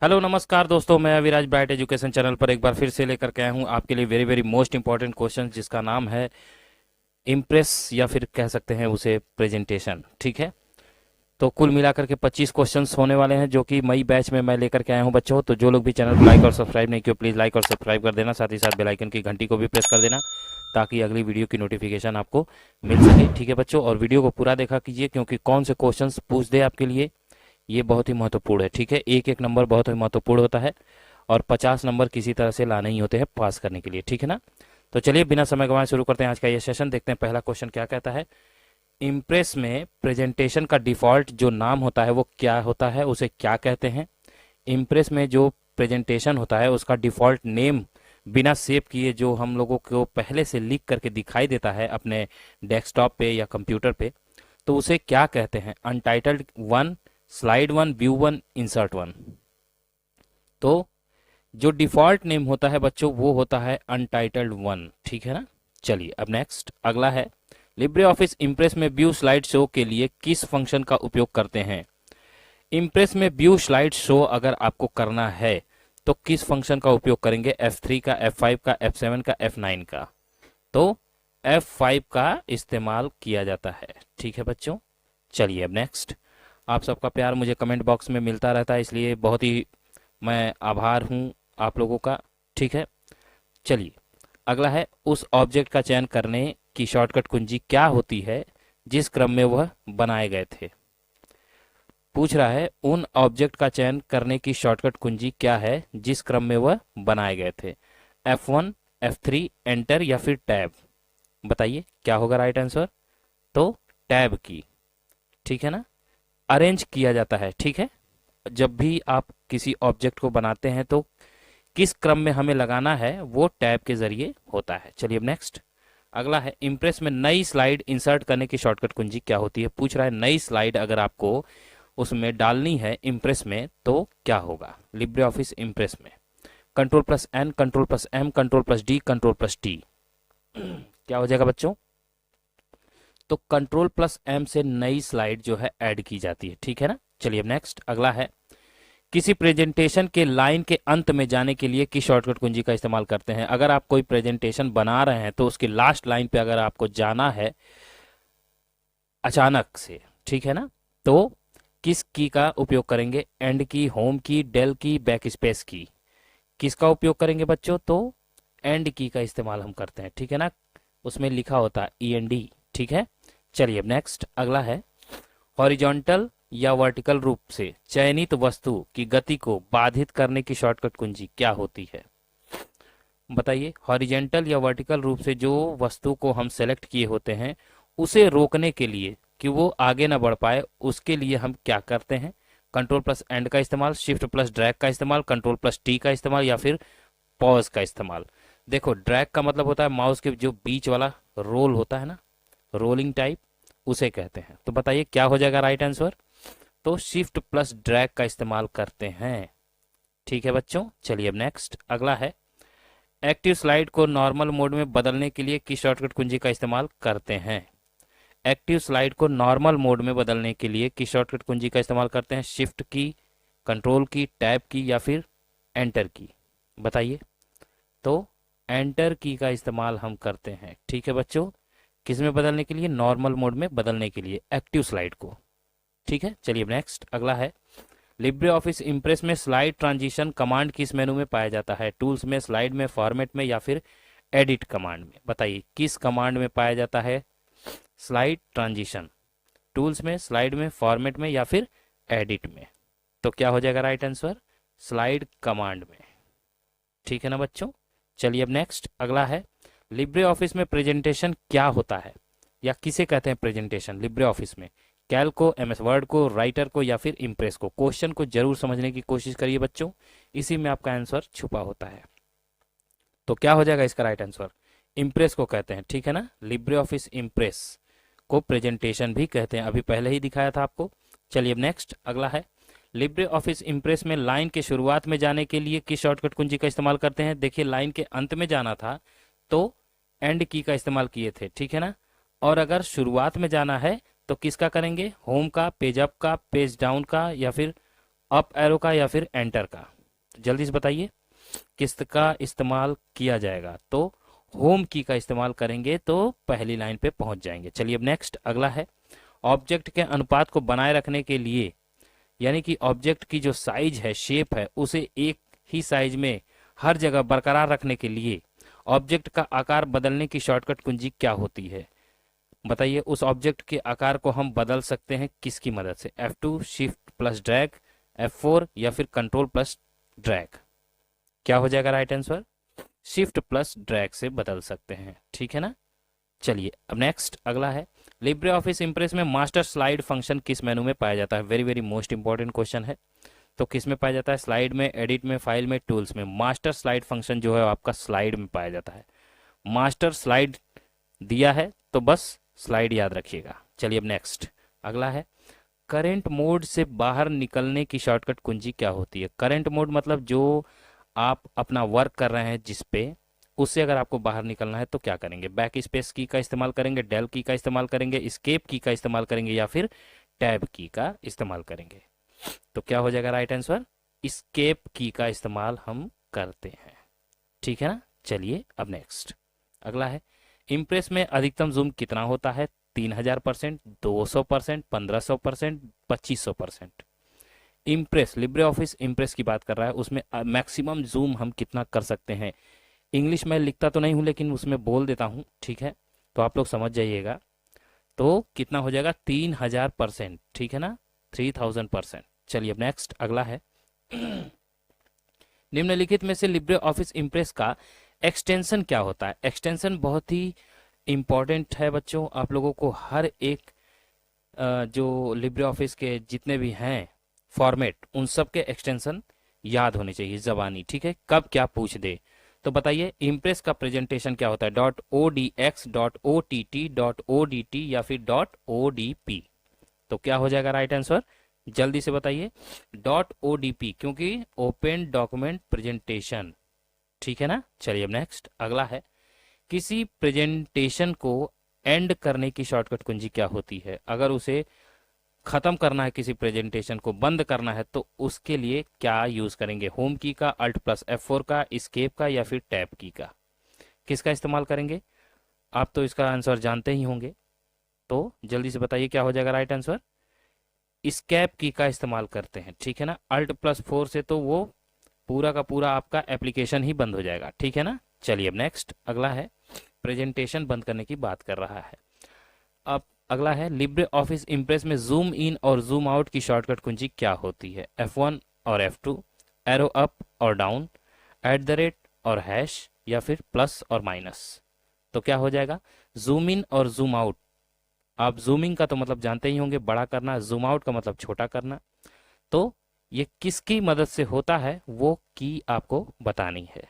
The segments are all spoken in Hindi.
हेलो नमस्कार दोस्तों, मैं अविराज ब्राइट एजुकेशन चैनल पर एक बार फिर से लेकर के आया हूँ आपके लिए very very most important question, जिसका नाम है इम्प्रेस या फिर कह सकते हैं उसे प्रेजेंटेशन। ठीक है, तो कुल मिलाकर के 25 क्वेश्चंस होने वाले हैं जो कि मई बैच में मैं लेकर के आया हूँ बच्चों। तो जो लोग भी चैनल को लाइक और सब्सक्राइब नहीं किए, प्लीज़ लाइक और सब्सक्राइब कर देना, साथ ही साथ बेल आइकन की घंटी को भी प्रेस कर देना ताकि अगली वीडियो की नोटिफिकेशन आपको मिल सके। ठीक है बच्चों, और वीडियो को पूरा देखा कीजिए क्योंकि कौन से क्वेश्चंस पूछ दे आपके लिए ये बहुत ही महत्वपूर्ण है। ठीक है, एक एक नंबर बहुत ही महत्वपूर्ण होता है और 50 नंबर किसी तरह से लाने ही होते हैं पास करने के लिए। ठीक है ना, तो चलिए बिना समय गंवाए शुरू करते हैं आज का ये सेशन। देखते हैं पहला क्वेश्चन क्या कहता है। इम्प्रेस में प्रेजेंटेशन का डिफॉल्ट जो नाम होता है वो क्या होता है, उसे क्या कहते हैं। इम्प्रेस में जो प्रेजेंटेशन होता है उसका डिफॉल्ट नेम बिना सेव किए जो हम लोगों को पहले से लिख करके दिखाई देता है अपने डेस्कटॉप पे या कंप्यूटर पे, तो उसे क्या कहते हैं। Untitled one, slide one, view one, insert one. तो जो डिफॉल्ट नेम होता है बच्चों वो होता है अनटाइटल्ड वन। ठीक है ना, चलिए अब नेक्स्ट अगला है। लिब्रे ऑफिस इम्प्रेस में व्यू स्लाइड शो के लिए किस फंक्शन का उपयोग करते हैं। इम्प्रेस में व्यू स्लाइड शो अगर आपको करना है तो किस फंक्शन का उपयोग करेंगे। F3 का, F5 का, F7 का, F9 का। तो F5 का इस्तेमाल किया जाता है। ठीक है बच्चों, चलिए अब नेक्स्ट। आप सबका प्यार मुझे कमेंट बॉक्स में मिलता रहता है, इसलिए बहुत ही मैं आभार हूं आप लोगों का। ठीक है, चलिए अगला है। उस ऑब्जेक्ट का चयन करने की शॉर्टकट कुंजी क्या होती है जिस क्रम में वह बनाए गए थे। पूछ रहा है उन ऑब्जेक्ट का चयन करने की शॉर्टकट कुंजी क्या है जिस क्रम में वह बनाए गए थे। F1, F3, एंटर या फिर टैब। बताइए क्या होगा राइट आंसर। तो टैब की। ठीक है ना, अरेंज किया जाता है। ठीक है, जब भी आप किसी ऑब्जेक्ट को बनाते हैं तो किस क्रम में हमें लगाना है वो टैब के जरिए होता है। चलिए अब नेक्स्ट अगला है। इंप्रेस में नई स्लाइड इंसर्ट करने की शॉर्टकट कुंजी क्या होती है। पूछ रहा है नई स्लाइड अगर आपको उसमें डालनी है इम्प्रेस में तो क्या होगा। लिब्रे ऑफिस इम्प्रेस में control plus N, control plus M, control plus D, control plus T. क्या हो जाएगा बच्चों। तो कंट्रोल प्लस एम से नई स्लाइड जो है ऐड की जाती है। ठीक है ना, चलिए अब नेक्स्ट अगला है। किसी प्रेजेंटेशन के लाइन के अंत में जाने के लिए किस शॉर्टकट कुंजी का इस्तेमाल करते हैं। अगर आप कोई प्रेजेंटेशन बना रहे हैं तो उसकी लास्ट लाइन पे अगर आपको जाना है अचानक से, ठीक है ना, तो किस की का उपयोग करेंगे। एंड की, होम की, डेल की, बैक स्पेस की। किसका उपयोग करेंगे बच्चों। तो एंड की का इस्तेमाल हम करते हैं। ठीक है ना, उसमें लिखा होता है END। ठीक है, चलिए अब नेक्स्ट अगला है। हॉरिजॉन्टल या वर्टिकल रूप से चयनित वस्तु की गति को बाधित करने की शॉर्टकट कुंजी क्या होती है। बताइए, हॉरिजॉन्टल या वर्टिकल रूप से जो वस्तु को हम सेलेक्ट किए होते हैं उसे रोकने के लिए कि वो आगे ना बढ़ पाए उसके लिए हम क्या करते हैं। कंट्रोल प्लस एंड का इस्तेमाल, शिफ्ट प्लस ड्रैग का इस्तेमाल, कंट्रोल प्लस टी का इस्तेमाल या फिर पॉज का इस्तेमाल। देखो ड्रैग का मतलब होता है माउस के जो बीच वाला रोल होता है ना, रोलिंग टाइप, उसे कहते हैं। तो बताइए क्या हो जाएगा राइट आंसर। तो शिफ्ट प्लस ड्रैग का इस्तेमाल करते हैं। ठीक है बच्चों, चलिए अब नेक्स्ट अगला है। एक्टिव स्लाइड को नॉर्मल मोड में बदलने के लिए किस शॉर्टकट कुंजी का इस्तेमाल करते हैं। एक्टिव स्लाइड को नॉर्मल मोड में बदलने के लिए किस शॉर्टकट कुंजी का इस्तेमाल करते हैं। शिफ्ट की, कंट्रोल की, टैब की या फिर एंटर की। बताइए, तो एंटर की का इस्तेमाल हम करते हैं। ठीक है बच्चों, किस में बदलने के लिए, नॉर्मल मोड में बदलने के लिए एक्टिव स्लाइड को। ठीक है, चलिए नेक्स्ट अगला है। लिब्रे ऑफिस इम्प्रेस में स्लाइड ट्रांजिशन कमांड किस मेनू में पाया जाता है। टूल्स में, स्लाइड में, फॉर्मेट में या फिर एडिट कमांड में। बताइए किस कमांड में पाया जाता है स्लाइड ट्रांजिशन। टूल्स में, स्लाइड में, फॉर्मेट में या फिर एडिट में। तो क्या हो जाएगा राइट आंसर, स्लाइड कमांड में। ठीक है ना बच्चों, चलिए अब नेक्स्ट अगला है। लिब्रे ऑफिस में प्रेजेंटेशन क्या होता है या किसे कहते हैं प्रेजेंटेशन लिब्रे ऑफिस में। कैल्क को, MS वर्ड को, राइटर को या फिर इम्प्रेस को। क्वेश्चन को जरूर समझने की कोशिश करिए बच्चों, इसी में आपका आंसर छुपा होता है। तो क्या हो जाएगा इसका राइट आंसर, इम्प्रेस को कहते हैं। ठीक है ना, लिब्रे ऑफिस इम्प्रेस को प्रेजेंटेशन भी कहते हैं, अभी पहले ही दिखाया था आपको। चलिए अब नेक्स्ट अगला है। लिब्रे ऑफिस इम्प्रेस में लाइन के शुरुआत में जाने के लिए किस शॉर्टकट कुंजी का इस्तेमाल करते हैं। देखिए लाइन के अंत में जाना था तो एंड की का इस्तेमाल किए थे। ठीक है ना, और अगर शुरुआत में जाना है तो किसका करेंगे, होम का, पेज अप का, पेज डाउन का या फिर अप एरो का या फिर एंटर का? जल्दी से बताइए किसका इस्तेमाल किया जाएगा? तो होम की का इस्तेमाल करेंगे तो पहली लाइन पे पहुंच जाएंगे। चलिए अब नेक्स्ट अगला है, ऑब्जेक्ट के अनुपात को बनाए रखने के लिए, यानी कि ऑब्जेक्ट की जो साइज है, शेप है, उसे एक ही साइज में हर जगह बरकरार रखने के लिए ऑब्जेक्ट का आकार बदलने की शॉर्टकट कुंजी क्या होती है? बताइए। उस ऑब्जेक्ट के आकार को हम बदल सकते हैं किसकी मदद से? F2 shift plus drag, F4 या फिर कंट्रोल प्लस ड्रैग? क्या हो जाएगा right answer? Shift plus drag से बदल सकते हैं, ठीक है ना। चलिए अब नेक्स्ट अगला है, लिब्रे ऑफिस इंप्रेस में मास्टर स्लाइड फंक्शन किस मेनू में पाया जाता है? Very very most important question है। तो किस में पाया जाता है? स्लाइड में, एडिट में, फाइल में, टूल्स में। मास्टर स्लाइड फंक्शन जो है आपका स्लाइड में पाया जाता है। मास्टर स्लाइड दिया है तो बस स्लाइड याद रखिएगा। चलिए अब नेक्स्ट अगला है, करंट मोड से बाहर निकलने की शॉर्टकट कुंजी क्या होती है? करंट मोड मतलब जो आप अपना वर्क कर रहे हैं जिस पे, उससे अगर आपको बाहर निकलना है तो क्या करेंगे? बैक स्पेस की का इस्तेमाल करेंगे, डेल की का इस्तेमाल करेंगे, एस्केप की का इस्तेमाल करेंगे या फिर टैब की का इस्तेमाल करेंगे? तो क्या हो जाएगा राइट आंसर? एस्केप की का इस्तेमाल हम करते हैं, ठीक है ना। चलिए अब नेक्स्ट अगला है, इम्प्रेस में अधिकतम जूम कितना होता है? 3000%, 200%, 1500%, 2500%? इम्प्रेस, लिब्रे ऑफिस इम्प्रेस की बात कर रहा है, उसमें मैक्सिमम जूम हम कितना कर सकते हैं? इंग्लिश में लिखता तो नहीं हूं लेकिन उसमें बोल देता हूं, ठीक है, तो आप लोग समझ जाइएगा। तो कितना हो जाएगा? 3000%, ठीक है ना, 3000%। चलिए अब नेक्स्ट अगला है, निम्नलिखित में से लिब्रे ऑफिस इम्प्रेस का एक्सटेंशन क्या होता है? एक्सटेंशन बहुत ही इंपॉर्टेंट है बच्चों, आप लोगों को हर एक जो लिब्रे ऑफिस के जितने भी हैं फॉर्मेट, उन सब के एक्सटेंशन याद होने चाहिए जबानी, ठीक है, कब क्या पूछ दे। तो बताइए इम्प्रेस का प्रेजेंटेशन क्या होता है? .odx, .ott, .odt या फिर .odp? तो क्या हो जाएगा राइट आंसर? जल्दी से बताइए। .odp, क्योंकि ओपन डॉक्यूमेंट प्रेजेंटेशन, ठीक है ना। चलिए अब नेक्स्ट अगला है, किसी प्रेजेंटेशन को एंड करने की शॉर्टकट कुंजी क्या होती है? अगर उसे खत्म करना है, किसी प्रेजेंटेशन को बंद करना है, तो उसके लिए क्या यूज करेंगे? होम की का, अल्ट प्लस F4 का, एस्केप का या फिर टैब की का? किसका इस्तेमाल करेंगे? आप तो इसका आंसर जानते ही होंगे, तो जल्दी से बताइए क्या हो जाएगा राइट आंसर? एस्केप की का इस्तेमाल करते हैं, ठीक है ना। अल्ट प्लस 4 से तो वो पूरा का पूरा आपका एप्लीकेशन ही बंद हो जाएगा, ठीक है ना। चलिए अब नेक्स्ट अगला है, प्रेजेंटेशन बंद करने की बात कर रहा है। अब अगला है, लिब्रे ऑफिस इम्प्रेस में जूम इन और जूम आउट की शॉर्टकट कुंजी क्या होती है? F1 और F2, एरो अप और डाउन, @ और हैश या फिर प्लस और माइनस? तो क्या हो जाएगा? जूम इन और जूम आउट, आप जूमिंग का तो मतलब जानते ही होंगे, बड़ा करना, जूम आउट का मतलब छोटा करना। तो ये किसकी मदद से होता है वो की आपको बतानी है।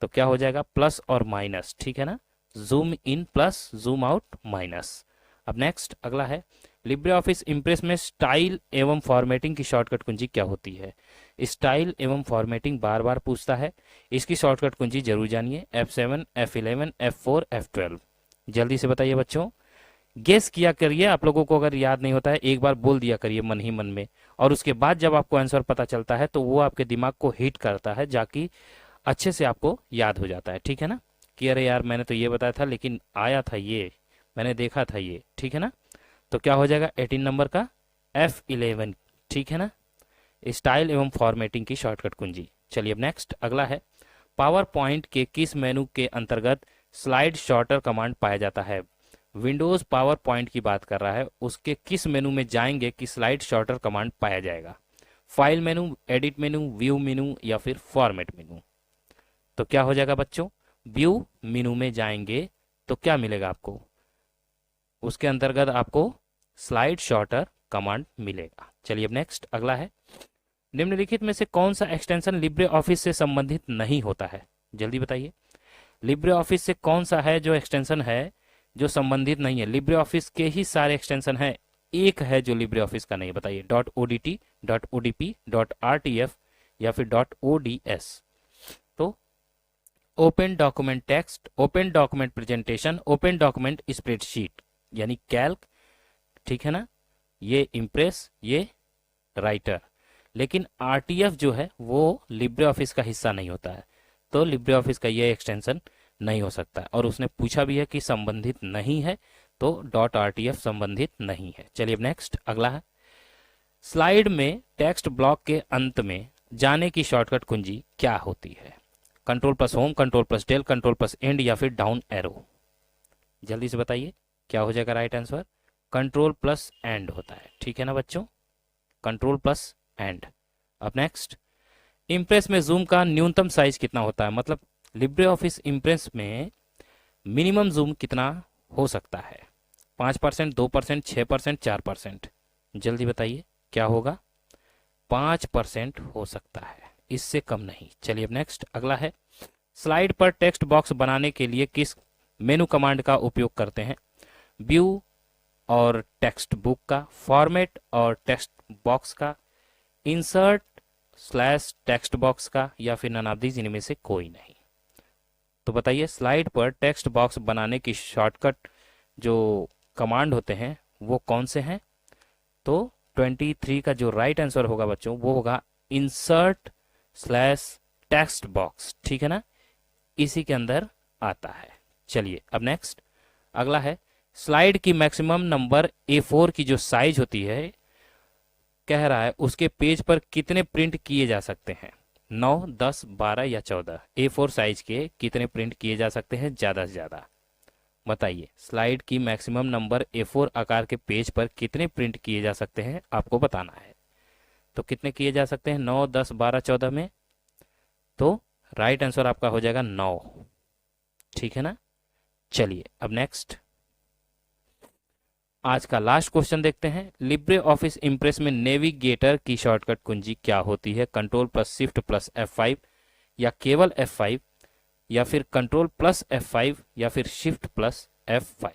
तो क्या हो जाएगा? प्लस और माइनस, ठीक है ना, zoom in plus zoom out minus. अब नेक्स्ट अगला है, लिब्रे ऑफिस इम्प्रेस में स्टाइल एवं फॉर्मेटिंग की शॉर्टकट कुंजी क्या होती है? स्टाइल एवं फॉर्मेटिंग बार बार पूछता है, इसकी शॉर्टकट कुंजी जरूर जानिए। F7, F11, F4, F12? जल्दी से बताइए बच्चों, गेस किया करिए, आप लोगों को अगर याद नहीं होता है एक बार बोल दिया करिए मन ही मन में, और उसके बाद जब आपको आंसर पता चलता है तो वो आपके दिमाग को हिट करता है, जाकि अच्छे से आपको याद हो जाता है, ठीक है ना, कि अरे यार मैंने तो ये बताया था लेकिन आया था ये, मैंने देखा था ये, ठीक है ना। तो क्या हो जाएगा 18 नंबर का F11, ठीक है ना, स्टाइल एवं फॉर्मेटिंग की शॉर्टकट कुंजी। चलिए अब नेक्स्ट अगला है, पावर पॉइंट के किस मेनू के अंतर्गत स्लाइड शॉर्टर कमांड पाया जाता है? विंडोज पावर पॉइंट की बात कर रहा है, उसके किस मेनू में जाएंगे कि स्लाइड शॉर्टर कमांड पाया जाएगा? फाइल मेनू, एडिट मेनू, व्यू मेनू या फिर फॉर्मेट मेनू? तो क्या हो जाएगा बच्चों? व्यू मेनू में जाएंगे तो क्या मिलेगा आपको? उसके अंतर्गत आपको स्लाइड शॉर्टर कमांड मिलेगा। चलिए अब नेक्स्ट अगला है, निम्नलिखित में से कौन सा एक्सटेंशन लिब्रे ऑफिस से संबंधित नहीं होता है? जल्दी बताइए, लिब्रे ऑफिस से कौन सा है जो एक्सटेंशन है जो संबंधित नहीं है? लिब्रे ऑफिस के ही सारे एक्सटेंशन है, एक है जो लिब्रे ऑफिस का नहीं, बताइए। .odt, .odp, .rtf या फिर .ods? तो open document text, open document presentation, open document spreadsheet यानी कैल्क, ठीक है ना, ये इम्प्रेस, ये राइटर। लेकिन आरटीएफ जो है वो लिब्रे ऑफिस का हिस्सा नहीं होता है, तो लिब्रे ऑफिस का ये एक्सटेंशन नहीं हो सकता है। और उसने पूछा भी है कि संबंधित नहीं है, तो डॉट आरटीएफ संबंधित नहीं है। चलिए अब नेक्स्ट अगला है, स्लाइड में टेक्स्ट ब्लॉक के अंत में जाने की शॉर्टकट कुंजी क्या होती है? Control plus home, control plus del, control plus end या फिर डाउन एरो? जल्दी से बताइए क्या हो जाएगा right answer? Control plus and होता है, ठीक है ना बच्चों, कंट्रोल प्लस एंड। अब नेक्स्ट, इम्प्रेस में जूम का न्यूनतम साइज कितना होता है? मतलब लिब्रे ऑफिस इम्प्रेस में मिनिमम जूम कितना हो सकता है? 5%, 2%, 6%, 4%? जल्दी बताइए क्या होगा? 5% हो सकता है, इससे कम नहीं। चलिए अब नेक्स्ट अगला है, स्लाइड पर टेक्स्ट बॉक्स बनाने के लिए किस मेनू कमांड का उपयोग करते हैं? व्यू और टेक्स्ट बुक का, फॉर्मेट और टेक्स्ट बॉक्स का, इंसर्ट स्लैश टेक्स्ट बॉक्स का, या फिर नन ऑफ दीज, इनमें से कोई नहीं। तो बताइए स्लाइड पर टेक्स्ट बॉक्स बनाने की शॉर्टकट जो कमांड होते हैं वो कौन से हैं? तो 23 का जो राइट आंसर होगा बच्चों वो होगा इंसर्ट स्लैश टेक्स्ट बॉक्स, ठीक है ना, इसी के अंदर आता है। चलिए अब नेक्स्ट अगला है, स्लाइड की मैक्सिमम नंबर A4 की जो साइज होती है, कह रहा है उसके पेज पर कितने प्रिंट किए जा सकते हैं? 9, 10, 12 या 14? A4 साइज के कितने प्रिंट किए जा सकते हैं ज्यादा से ज्यादा? बताइए स्लाइड की मैक्सिमम नंबर A4 आकार के पेज पर कितने प्रिंट किए जा सकते हैं, आपको बताना है। तो कितने किए जा सकते हैं 9, 10, 12, 14 में? तो राइट आंसर आपका हो जाएगा 9, ठीक है ना। चलिए अब नेक्स्ट आज का लास्ट क्वेश्चन देखते हैं, लिब्रे ऑफिस इम्प्रेस में नेविगेटर की शॉर्टकट कुंजी क्या होती है? Control plus shift plus F5 या केवल F5 या फिर कंट्रोल प्लस F5 या फिर shift plus F5?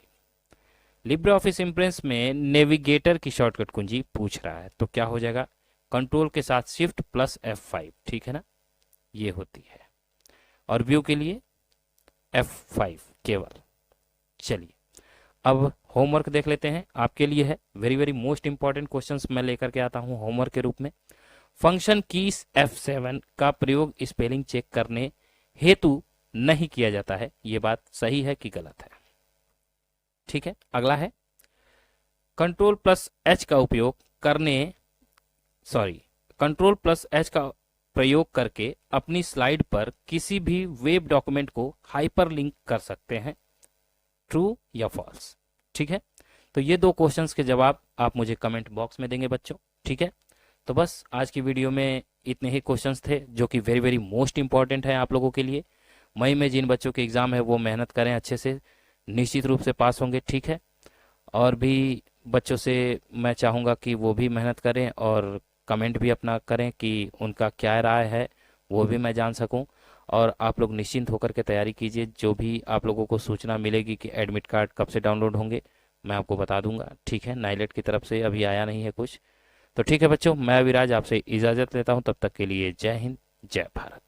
Libre office Impress में नेविगेटर की शॉर्टकट कुंजी पूछ रहा है, तो क्या हो जाएगा? कंट्रोल के साथ शिफ्ट प्लस F5, ठीक है ना, ये होती है। और व्यू के लिए F5 केवल। चलिए अब होमवर्क देख लेते हैं, आपके लिए है very very most important questions मैं लेकर के आता हूं होमवर्क के रूप में। फंक्शन कीज F7 का प्रयोग स्पेलिंग चेक करने हेतु नहीं किया जाता है, ये बात सही है कि गलत है? ठीक है, अगला है, कंट्रोल प्लस H का उपयोग करने कंट्रोल प्लस H का प्रयोग करके अपनी स्लाइड पर किसी भी वेब डॉक्यूमेंट को हाइपरलिंक कर सकते हैं, ट्रू या फॉल्स? ठीक है, तो ये दो क्वेश्चंस के जवाब आप मुझे कमेंट बॉक्स में देंगे बच्चों, ठीक है। तो बस आज की वीडियो में इतने ही क्वेश्चंस थे जो कि वेरी वेरी मोस्ट इंपॉर्टेंट है आप लोगों के लिए। मई में जिन बच्चों के एग्जाम है वो मेहनत करें अच्छे से, निश्चित रूप से पास होंगे, ठीक है। और भी बच्चों से मैं चाहूँगा कि वो भी मेहनत करें और कमेंट भी अपना करें कि उनका क्या राय है, वो भी मैं जान सकूं। और आप लोग निश्चिंत होकर के तैयारी कीजिए, जो भी आप लोगों को सूचना मिलेगी कि एडमिट कार्ड कब से डाउनलोड होंगे मैं आपको बता दूंगा, ठीक है। नाइलेट की तरफ से अभी आया नहीं है कुछ, तो ठीक है बच्चों, मैं विराज आपसे इजाज़त लेता हूं, तब तक के लिए जय हिंद, जय भारत।